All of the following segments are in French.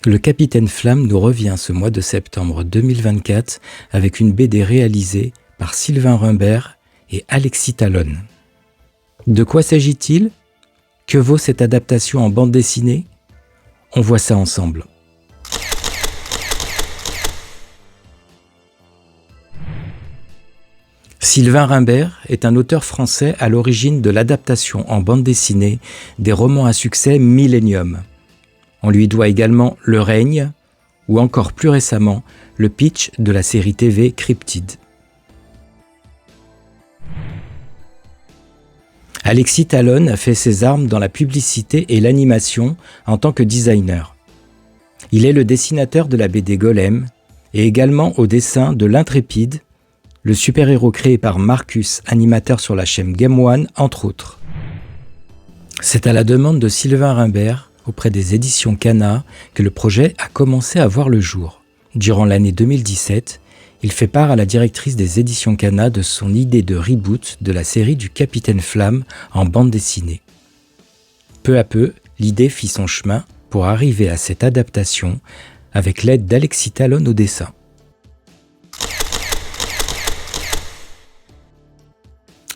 Le Capitaine Flamme nous revient ce mois de septembre 2024 avec une BD réalisée par Sylvain Rimbert et Alexis Talon. De quoi s'agit-il ? Que vaut cette adaptation en bande dessinée ? On voit ça ensemble. Sylvain Rimbert est un auteur français à l'origine de l'adaptation en bande dessinée des romans à succès Millennium. On lui doit également Le Règne ou encore plus récemment le pitch de la série TV Cryptid. Alexis Talon a fait ses armes dans la publicité et l'animation en tant que designer. Il est le dessinateur de la BD Golem et également au dessin de l'Intrépide, le super-héros créé par Marcus, animateur sur la chaîne Game One, entre autres. C'est à la demande de Sylvain Rimbert, auprès des éditions Kana, que le projet a commencé à voir le jour. Durant l'année 2017, il fait part à la directrice des éditions Kana de son idée de reboot de la série du Capitaine Flamme en bande dessinée. Peu à peu, l'idée fit son chemin pour arriver à cette adaptation avec l'aide d'Alexis Talon au dessin.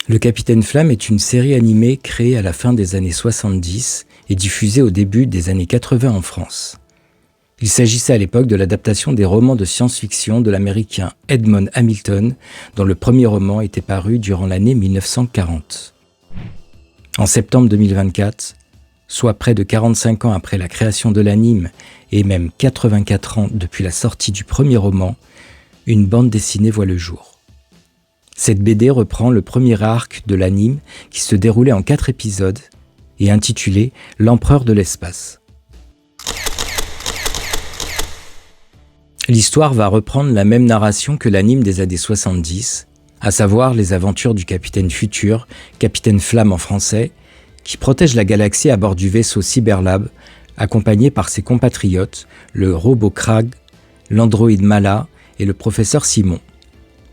Le Capitaine Flamme est une série animée créée à la fin des années 70 et diffusée au début des années 80 en France. Il s'agissait à l'époque de l'adaptation des romans de science-fiction de l'américain Edmond Hamilton, dont le premier roman était paru durant l'année 1940. En septembre 2024, soit près de 45 ans après la création de l'anime et même 84 ans depuis la sortie du premier roman, une bande dessinée voit le jour. Cette BD reprend le premier arc de l'anime qui se déroulait en 4 épisodes et intitulé « L'Empereur de l'espace ». L'histoire va reprendre la même narration que l'anime des années 70, à savoir les aventures du Capitaine Futur, Capitaine Flamme en français, qui protège la galaxie à bord du vaisseau Cyberlab, accompagné par ses compatriotes, le robot Krag, l'androïde Mala et le professeur Simon.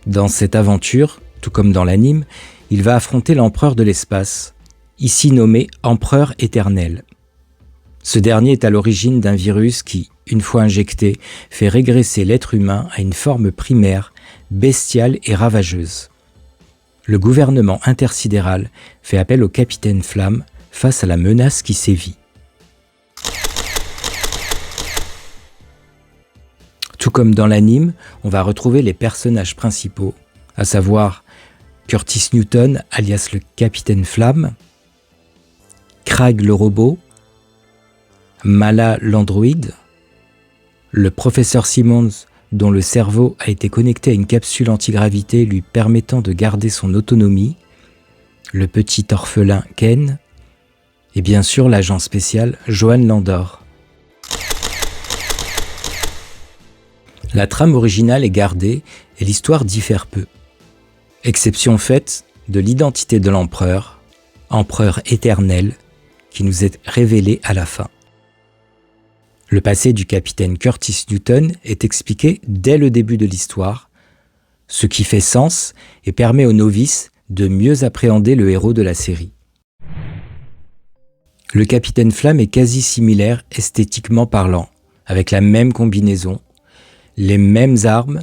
Dans cette aventure, tout comme dans l'anime, il va affronter l'empereur de l'espace, ici nommé Empereur Éternel. Ce dernier est à l'origine d'un virus qui, une fois injecté, fait régresser l'être humain à une forme primaire, bestiale et ravageuse. Le gouvernement intersidéral fait appel au Capitaine Flamme face à la menace qui sévit. Tout comme dans l'anime, on va retrouver les personnages principaux, à savoir Curtis Newton, alias le Capitaine Flamme, Krag le robot, Mala l'androïde, le professeur Simmons dont le cerveau a été connecté à une capsule antigravité lui permettant de garder son autonomie, le petit orphelin Ken, et bien sûr l'agent spécial Johan Landor. La trame originale est gardée et l'histoire diffère peu. Exception faite de l'identité de l'empereur, empereur éternel, qui nous est révélée à la fin. Le passé du capitaine Curtis Newton est expliqué dès le début de l'histoire, ce qui fait sens et permet aux novices de mieux appréhender le héros de la série. Le Capitaine Flamme est quasi similaire esthétiquement parlant, avec la même combinaison, les mêmes armes,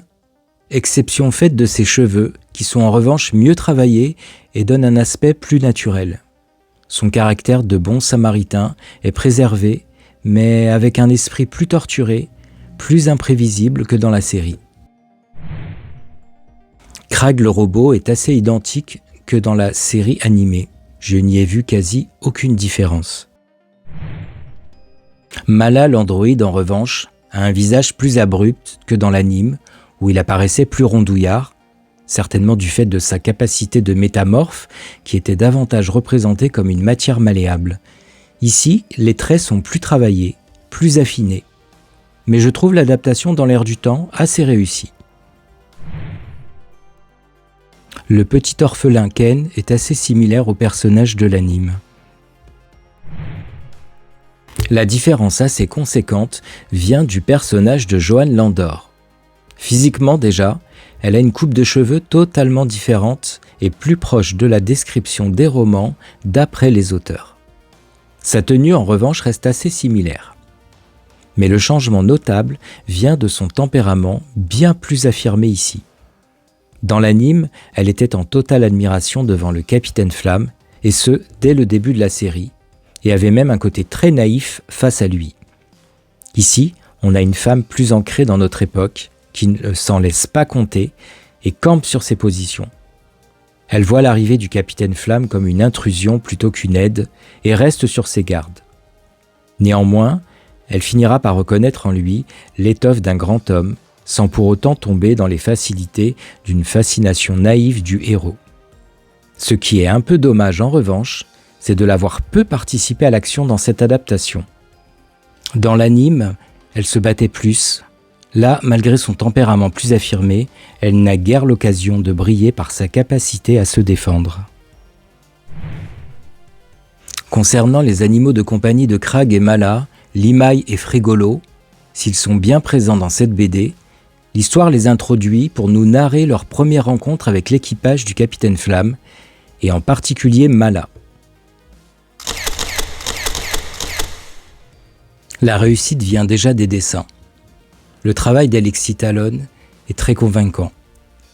exception faite de ses cheveux qui sont en revanche mieux travaillés et donnent un aspect plus naturel. Son caractère de bon samaritain est préservé, mais avec un esprit plus torturé, plus imprévisible que dans la série. Krag le robot est assez identique que dans la série animée. Je n'y ai vu quasi aucune différence. Mala l'androïde en revanche a un visage plus abrupt que dans l'anime, où il apparaissait plus rondouillard, certainement du fait de sa capacité de métamorphe qui était davantage représentée comme une matière malléable. Ici, les traits sont plus travaillés, plus affinés. Mais je trouve l'adaptation dans l'air du temps assez réussie. Le petit orphelin Ken est assez similaire au personnage de l'anime. La différence assez conséquente vient du personnage de Johan Landor. Physiquement déjà, elle a une coupe de cheveux totalement différente et plus proche de la description des romans d'après les auteurs. Sa tenue en revanche reste assez similaire. Mais le changement notable vient de son tempérament bien plus affirmé ici. Dans l'anime, elle était en totale admiration devant le Capitaine Flamme, et ce, dès le début de la série, et avait même un côté très naïf face à lui. Ici, on a une femme plus ancrée dans notre époque, qui ne s'en laisse pas compter et campe sur ses positions. Elle voit l'arrivée du Capitaine Flamme comme une intrusion plutôt qu'une aide et reste sur ses gardes. Néanmoins, elle finira par reconnaître en lui l'étoffe d'un grand homme, sans pour autant tomber dans les facilités d'une fascination naïve du héros. Ce qui est un peu dommage en revanche, c'est de l'avoir peu participé à l'action dans cette adaptation. Dans l'anime, elle se battait plus. Là, malgré son tempérament plus affirmé, elle n'a guère l'occasion de briller par sa capacité à se défendre. Concernant les animaux de compagnie de Crag et Mala, Limaï et Frégolo, s'ils sont bien présents dans cette BD, l'histoire les introduit pour nous narrer leur première rencontre avec l'équipage du Capitaine Flamme, et en particulier Mala. La réussite vient déjà des dessins. Le travail d'Alexis Talon est très convaincant.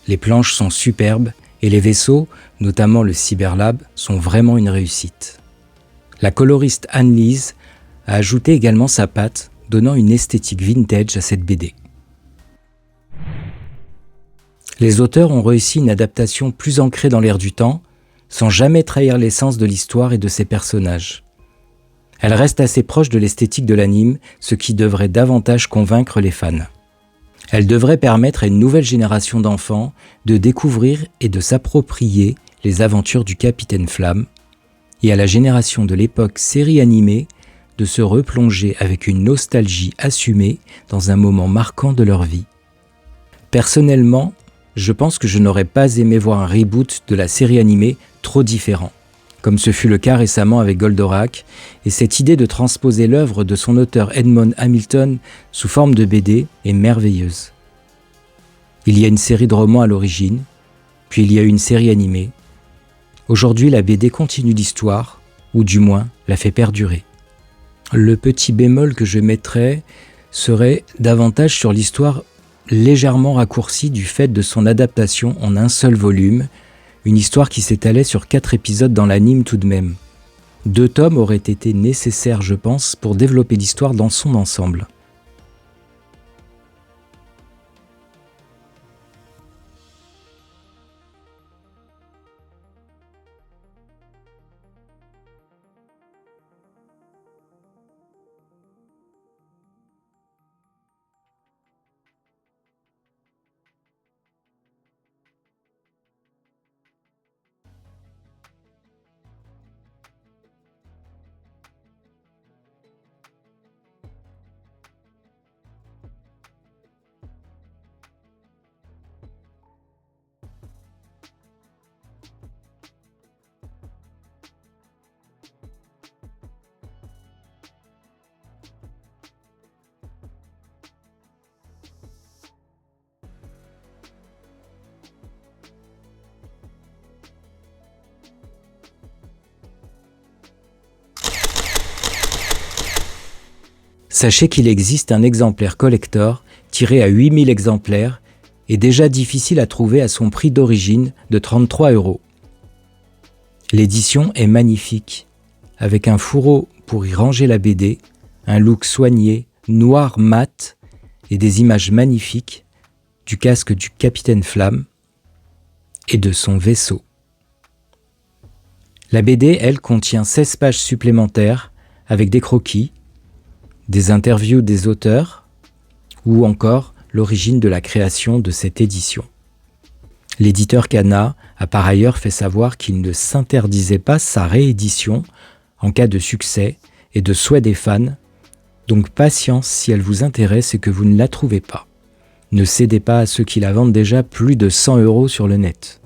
Les planches sont superbes et les vaisseaux, notamment le Cyberlab, sont vraiment une réussite. La coloriste Anne-Lise a ajouté également sa patte, donnant une esthétique vintage à cette BD. Les auteurs ont réussi une adaptation plus ancrée dans l'air du temps, sans jamais trahir l'essence de l'histoire et de ses personnages. Elle reste assez proche de l'esthétique de l'anime, ce qui devrait davantage convaincre les fans. Elle devrait permettre à une nouvelle génération d'enfants de découvrir et de s'approprier les aventures du Capitaine Flamme, et à la génération de l'époque série animée de se replonger avec une nostalgie assumée dans un moment marquant de leur vie. Personnellement, je pense que je n'aurais pas aimé voir un reboot de la série animée trop différent, comme ce fut le cas récemment avec Goldorak, et cette idée de transposer l'œuvre de son auteur Edmond Hamilton sous forme de BD est merveilleuse. Il y a une série de romans à l'origine, puis il y a eu une série animée. Aujourd'hui, la BD continue l'histoire, ou du moins la fait perdurer. Le petit bémol que je mettrais serait davantage sur l'histoire légèrement raccourcie du fait de son adaptation en un seul volume, une histoire qui s'étalait sur 4 épisodes dans l'anime tout de même. 2 tomes auraient été nécessaires, je pense, pour développer l'histoire dans son ensemble. Sachez qu'il existe un exemplaire collector tiré à 8000 exemplaires et déjà difficile à trouver à son prix d'origine de 33 €. L'édition est magnifique, avec un fourreau pour y ranger la BD, un look soigné, noir mat et des images magnifiques du casque du Capitaine Flamme et de son vaisseau. La BD, elle, contient 16 pages supplémentaires avec des croquis, des interviews des auteurs ou encore l'origine de la création de cette édition. L'éditeur Kana a par ailleurs fait savoir qu'il ne s'interdisait pas sa réédition en cas de succès et de souhait des fans, donc patience si elle vous intéresse et que vous ne la trouvez pas. Ne cédez pas à ceux qui la vendent déjà plus de 100 € sur le net.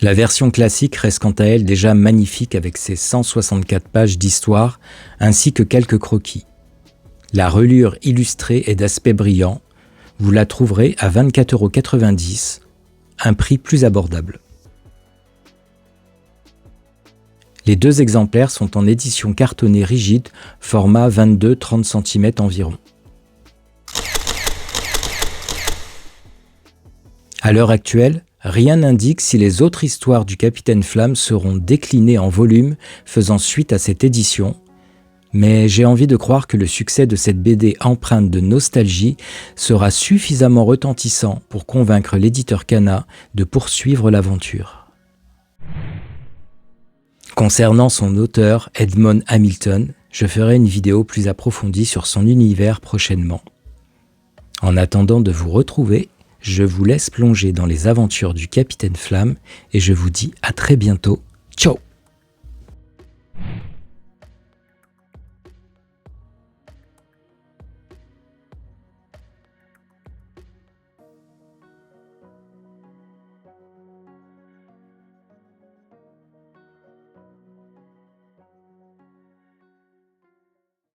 La version classique reste quant à elle déjà magnifique avec ses 164 pages d'histoire ainsi que quelques croquis. La reliure illustrée est d'aspect brillant. Vous la trouverez à 24,90 €, un prix plus abordable. Les 2 exemplaires sont en édition cartonnée rigide, format 22-30 cm environ. À l'heure actuelle, rien n'indique si les autres histoires du Capitaine Flamme seront déclinées en volume faisant suite à cette édition, mais j'ai envie de croire que le succès de cette BD empreinte de nostalgie sera suffisamment retentissant pour convaincre l'éditeur Kana de poursuivre l'aventure. Concernant son auteur, Edmond Hamilton, je ferai une vidéo plus approfondie sur son univers prochainement. En attendant de vous retrouver, je vous laisse plonger dans les aventures du Capitaine Flamme et je vous dis à très bientôt. Ciao!